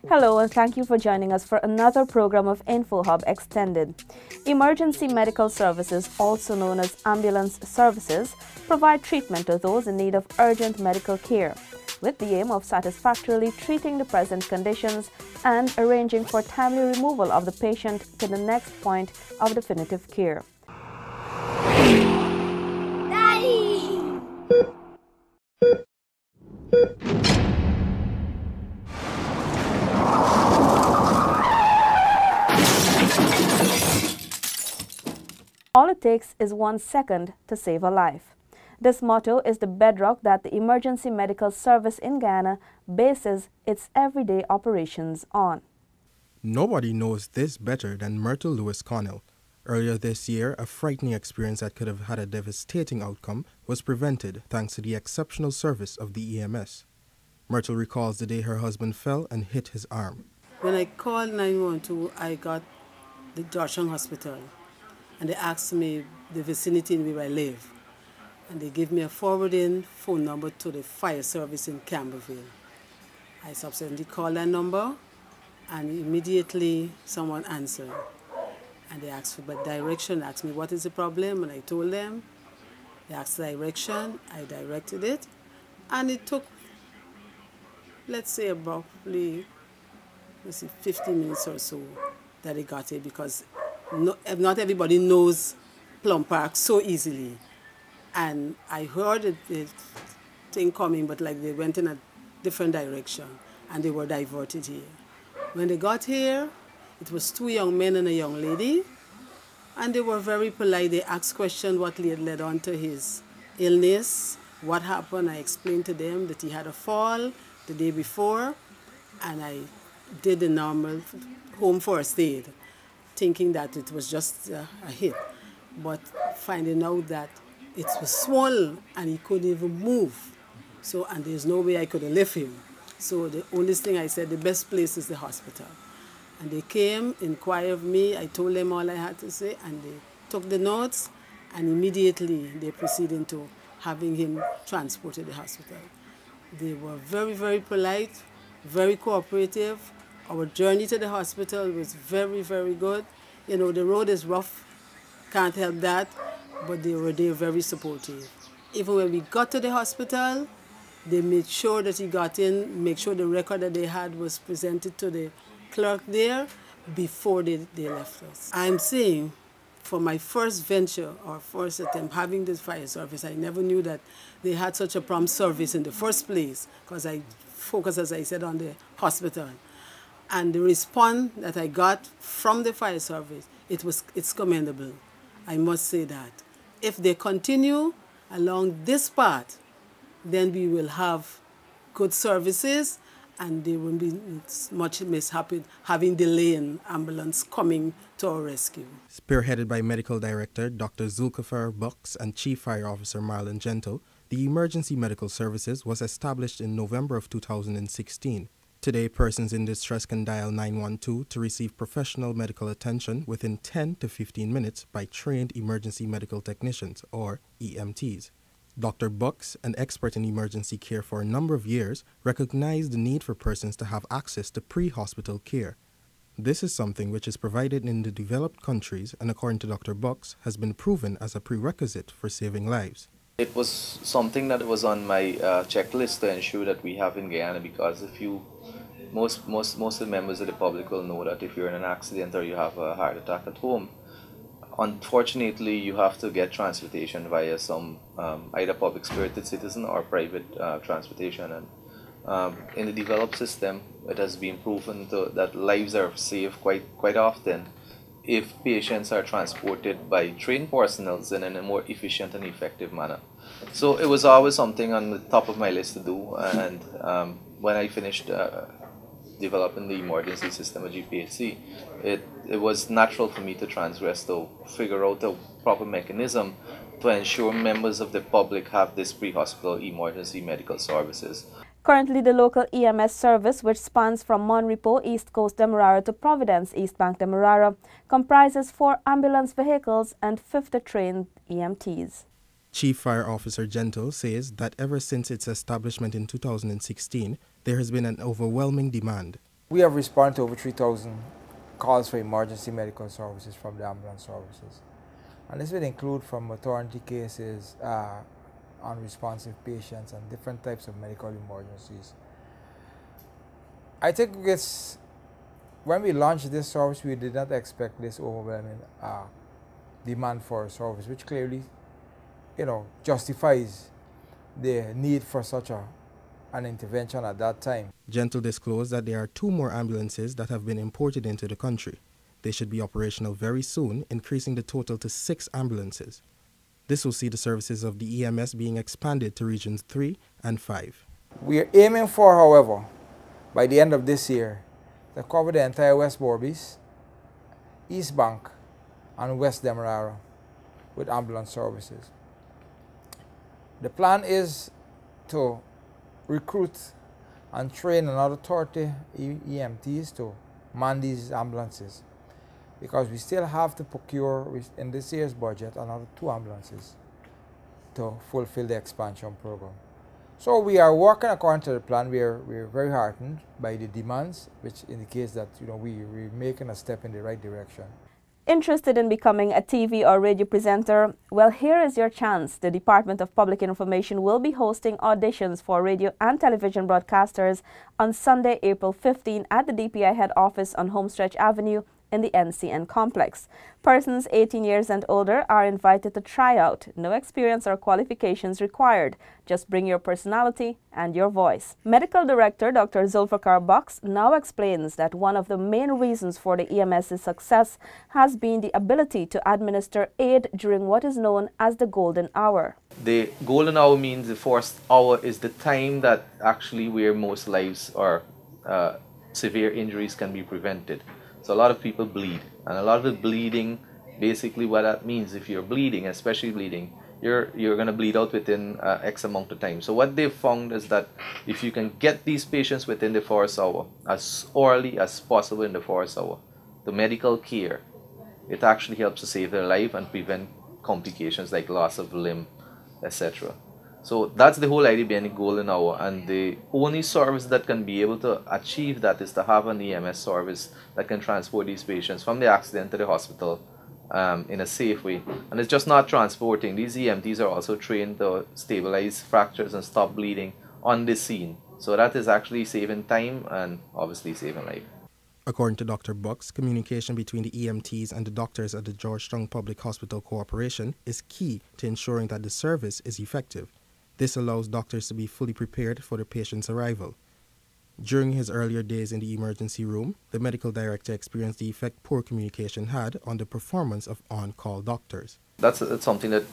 Hello and thank you for joining us for another program of InfoHub Extended. Emergency medical services, also known as ambulance services, provide treatment to those in need of urgent medical care, with the aim of satisfactorily treating the present conditions and arranging for timely removal of the patient to the next point of definitive care. Daddy! All it takes is 1 second to save a life. This motto is the bedrock that the Emergency Medical Service in Guyana bases its everyday operations on. Nobody knows this better than Myrtle Lewis Connell. Earlier this year, a frightening experience that could have had a devastating outcome was prevented thanks to the exceptional service of the EMS. Myrtle recalls the day her husband fell and hit his arm. When I called 912, I got the Georgetown Hospital, and they asked me the vicinity in where I live. And they gave me a forwarding phone number to the fire service in Camberville. I subsequently called that number, and immediately someone answered. And they asked for direction, asked me what is the problem, and I told them. They asked direction, I directed it, and it took, let's say, roughly 15 minutes or so that they got it, because not everybody knows Plum Park so easily. And I heard the thing coming, but like they went in a different direction, and they were diverted here. When they got here, it was 2 young men and a young lady, and they were very polite. They asked questions what led on to his illness, what happened. I explained to them that he had a fall the day before, and I did the normal home first aid, thinking that it was just a hit, but finding out that it was swollen and he couldn't even move. So, and there's no way I could have left him. So the only thing I said, the best place is the hospital. And they came, inquired of me, I told them all I had to say, and they took the notes, and immediately they proceeded into having him transported to the hospital. They were very, very polite, very cooperative. Our journey to the hospital was very, very good. You know, the road is rough, can't help that, but they were very supportive. Even when we got to the hospital, they made sure that he got in, make sure the record that they had was presented to the clerk there before they left us. I'm saying, for my first venture or first attempt having this fire service, I never knew that they had such a prompt service in the first place, because I focused, as I said, on the hospital. And the response that I got from the fire service, it's commendable. I must say that. If they continue along this path, then we will have good services, and there won't be much mishap having delay in ambulance coming to our rescue. Spearheaded by Medical Director Dr. Zulkifar Bucks and Chief Fire Officer Marlon Gentle, the Emergency Medical Services was established in November of 2016. Today, persons in distress can dial 912 to receive professional medical attention within 10 to 15 minutes by trained emergency medical technicians, or EMTs. Dr. Bucks, an expert in emergency care for a number of years, recognized the need for persons to have access to pre-hospital care. This is something which is provided in the developed countries and, according to Dr. Bucks, has been proven as a prerequisite for saving lives. It was something that was on my checklist to ensure that we have in Guyana, because most of the members of the public will know that if you're in an accident or you have a heart attack at home, unfortunately you have to get transportation via some either public spirited citizen or private transportation. And in the developed system, it has been proven that lives are saved quite often if patients are transported by trained personnel in a more efficient and effective manner. So it was always something on the top of my list to do, and when I finished developing the emergency system at GPHC, it was natural for me to transgress, to figure out a proper mechanism to ensure members of the public have this pre-hospital emergency medical services. Currently, the local EMS service, which spans from Monrepo, East Coast Demerara to Providence, East Bank Demerara, comprises 4 ambulance vehicles and 50 trained EMTs. Chief Fire Officer Gentle says that ever since its establishment in 2016, there has been an overwhelming demand. We have responded to over 3,000 calls for emergency medical services from the ambulance services. And this would include from maternity cases, unresponsive patients, and different types of medical emergencies. I think it's, when we launched this service, we did not expect this overwhelming demand for a service, which clearly, justifies the need for such an intervention at that time. Gentle disclosed that there are 2 more ambulances that have been imported into the country. They should be operational very soon, increasing the total to 6 ambulances. This will see the services of the EMS being expanded to regions 3 and 5. We are aiming for, however, by the end of this year, to cover the entire West Berbice, East Bank, and West Demerara with ambulance services. The plan is to recruit and train another 30 EMTs to man these ambulances, because we still have to procure, in this year's budget, another 2 ambulances to fulfill the expansion program. So we are working according to the plan. We're very heartened by the demands, which indicates that we're making a step in the right direction. Interested in becoming a TV or radio presenter? Well, here is your chance. The Department of Public Information will be hosting auditions for radio and television broadcasters on Sunday, April 15 at the DPI head office on Homestretch Avenue in the NCN complex. Persons 18 years and older are invited to try out. No experience or qualifications required. Just bring your personality and your voice. Medical Director Dr. Zulfikar Box now explains that one of the main reasons for the EMS's success has been the ability to administer aid during what is known as the golden hour. The golden hour means the first hour is the time that actually where most lives or severe injuries can be prevented. So a lot of people bleed, and a lot of the bleeding, basically what that means, if you're bleeding, especially bleeding, you're going to bleed out within X amount of time. So what they've found is that if you can get these patients within the first hour, as early as possible in the first hour, the medical care, it actually helps to save their life and prevent complications like loss of limb, etc. So that's the whole idea behind the golden hour, and the only service that can be able to achieve that is to have an EMS service that can transport these patients from the accident to the hospital in a safe way. And it's just not transporting. These EMTs are also trained to stabilize fractures and stop bleeding on the scene. So that is actually saving time and obviously saving life. According to Dr. Bucks, communication between the EMTs and the doctors at the Georgetown Public Hospital Corporation is key to ensuring that the service is effective. This allows doctors to be fully prepared for the patient's arrival. During his earlier days in the emergency room, the medical director experienced the effect poor communication had on the performance of on-call doctors. That's something that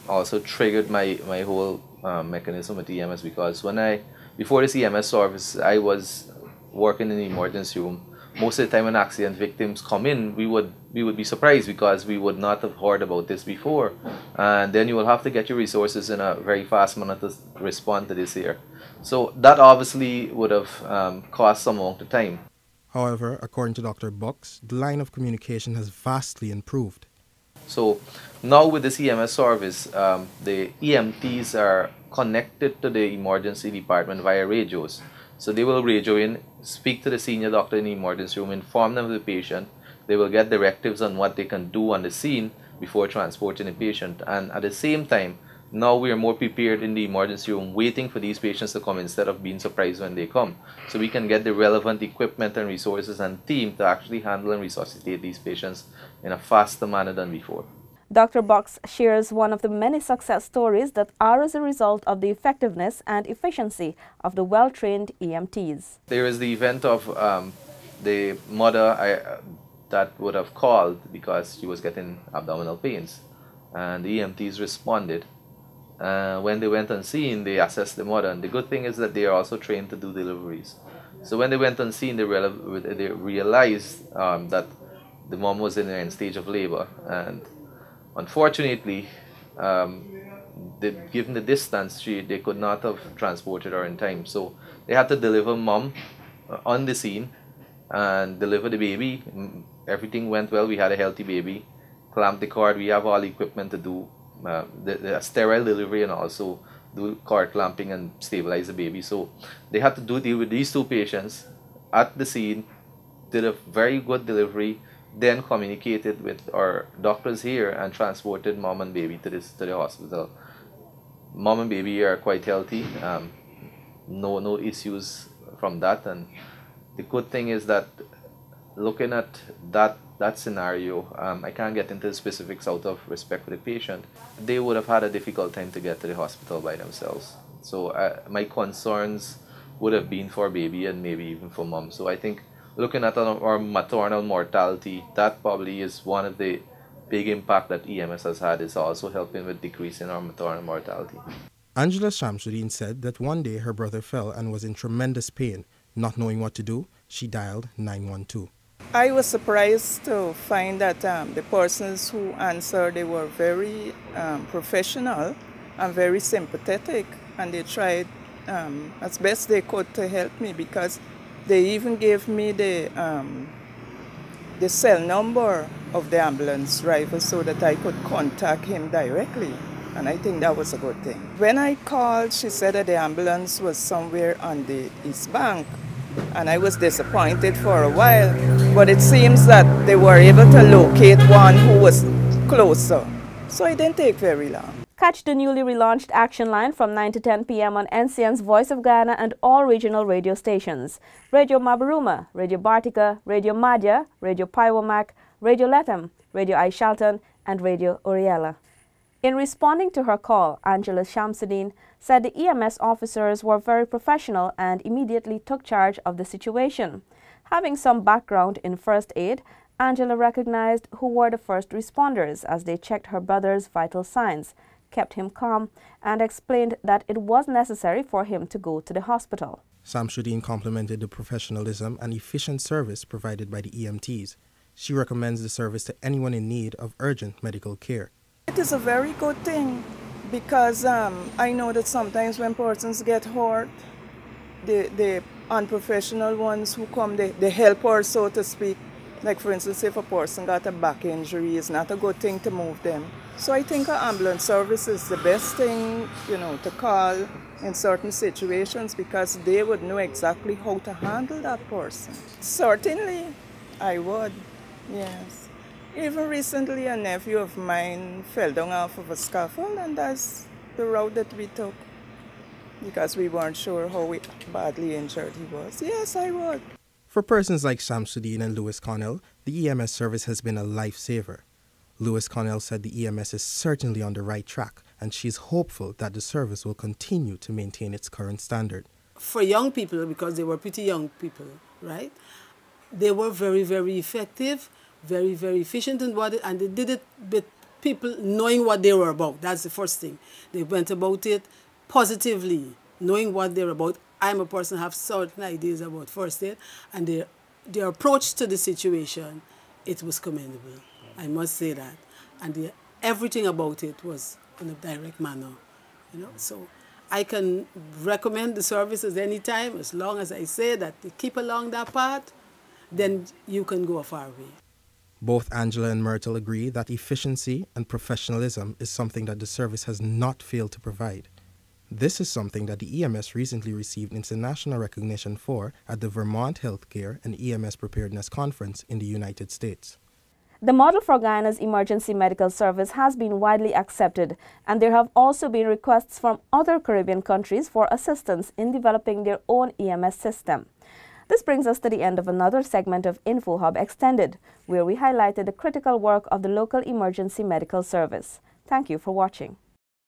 also triggered my whole mechanism with EMS, because before this EMS service, I was working in the emergency room. Most of the time when accident victims come in, we would be surprised because we would not have heard about this before. And then you will have to get your resources in a very fast manner to respond to this here. So that obviously would have cost some amount of time. However, according to Dr. Bucks, the line of communication has vastly improved. So now with this EMS service, the EMTs are connected to the emergency department via radios. So they will radio in, speak to the senior doctor in the emergency room, inform them of the patient. They will get directives on what they can do on the scene before transporting the patient. And at the same time, now we are more prepared in the emergency room, waiting for these patients to come instead of being surprised when they come. So we can get the relevant equipment and resources and team to actually handle and resuscitate these patients in a faster manner than before. Dr. Box shares one of the many success stories that are as a result of the effectiveness and efficiency of the well-trained EMTs. There is the event of the mother that would have called because she was getting abdominal pains, and the EMTs responded. When they went on scene, they assessed the mother, and the good thing is that they are also trained to do deliveries. So when they went on scene, they realized that the mom was in an end stage of labor, and unfortunately, given the distance, they could not have transported her in time. So they had to deliver mom on the scene and deliver the baby. Everything went well. We had a healthy baby. Clamp the cord. We have all the equipment to do the sterile delivery and also do cord clamping and stabilize the baby. So they had to deal with these 2 patients at the scene, did a very good delivery, then communicated with our doctors here and transported mom and baby to the hospital. Mom and baby are quite healthy, no issues from that. And the good thing is that looking at that scenario, I can't get into the specifics out of respect for the patient. They would have had a difficult time to get to the hospital by themselves. So my concerns would have been for baby and maybe even for mom. So I think looking at our maternal mortality, that probably is one of the big impact that EMS has had, is also helping with decreasing our maternal mortality. Angela Shamsuddin said that one day her brother fell and was in tremendous pain. Not knowing what to do, she dialed 912. I was surprised to find that the persons who answered, they were very professional and very sympathetic, and they tried as best they could to help me, because they even gave me the cell number of the ambulance driver so that I could contact him directly, and I think that was a good thing. When I called, she said that the ambulance was somewhere on the East Bank, and I was disappointed for a while, but it seems that they were able to locate one who was closer, so it didn't take very long. Catch the newly relaunched Action Line from 9 to 10 p.m. on NCN's Voice of Guyana and all regional radio stations. Radio Mabaruma, Radio Bartica, Radio Madja, Radio Paiwamak, Radio Letham, Radio Aishalton, and Radio Oriela. In responding to her call, Angela Shamsuddin said the EMS officers were very professional and immediately took charge of the situation. Having some background in first aid, Angela recognized who were the first responders as they checked her brother's vital signs, kept him calm, and explained that it was necessary for him to go to the hospital. Shamsuddin complimented the professionalism and efficient service provided by the EMTs. She recommends the service to anyone in need of urgent medical care. It is a very good thing, because I know that sometimes when persons get hurt, the unprofessional ones who come, they help her, so to speak. Like for instance, if a person got a back injury, it's not a good thing to move them. So I think an ambulance service is the best thing, to call in certain situations, because they would know exactly how to handle that person. Certainly, I would, yes. Even recently, a nephew of mine fell down off of a scaffold, and that's the route that we took, because we weren't sure how badly injured he was. Yes, I would. For persons like Shamsuddin and Lewis Connell, the EMS service has been a lifesaver. Lewis Connell said the EMS is certainly on the right track, and she's hopeful that the service will continue to maintain its current standard. For young people, because they were pretty young people, right? They were very, very effective, very, very efficient in what and they did it with people knowing what they were about. That's the first thing. They went about it positively, knowing what they're about. I'm a person who have certain ideas about first aid, and their approach to the situation, it was commendable. I must say that. And everything about it was in a direct manner, So I can recommend the services anytime, as long as I say that they keep along that path, then you can go a far way. Both Angela and Myrtle agree that efficiency and professionalism is something that the service has not failed to provide. This is something that the EMS recently received international recognition for at the Vermont Healthcare and EMS Preparedness Conference in the United States. The model for Guyana's emergency medical service has been widely accepted, and there have also been requests from other Caribbean countries for assistance in developing their own EMS system. This brings us to the end of another segment of InfoHub Extended, where we highlighted the critical work of the local emergency medical service. Thank you for watching.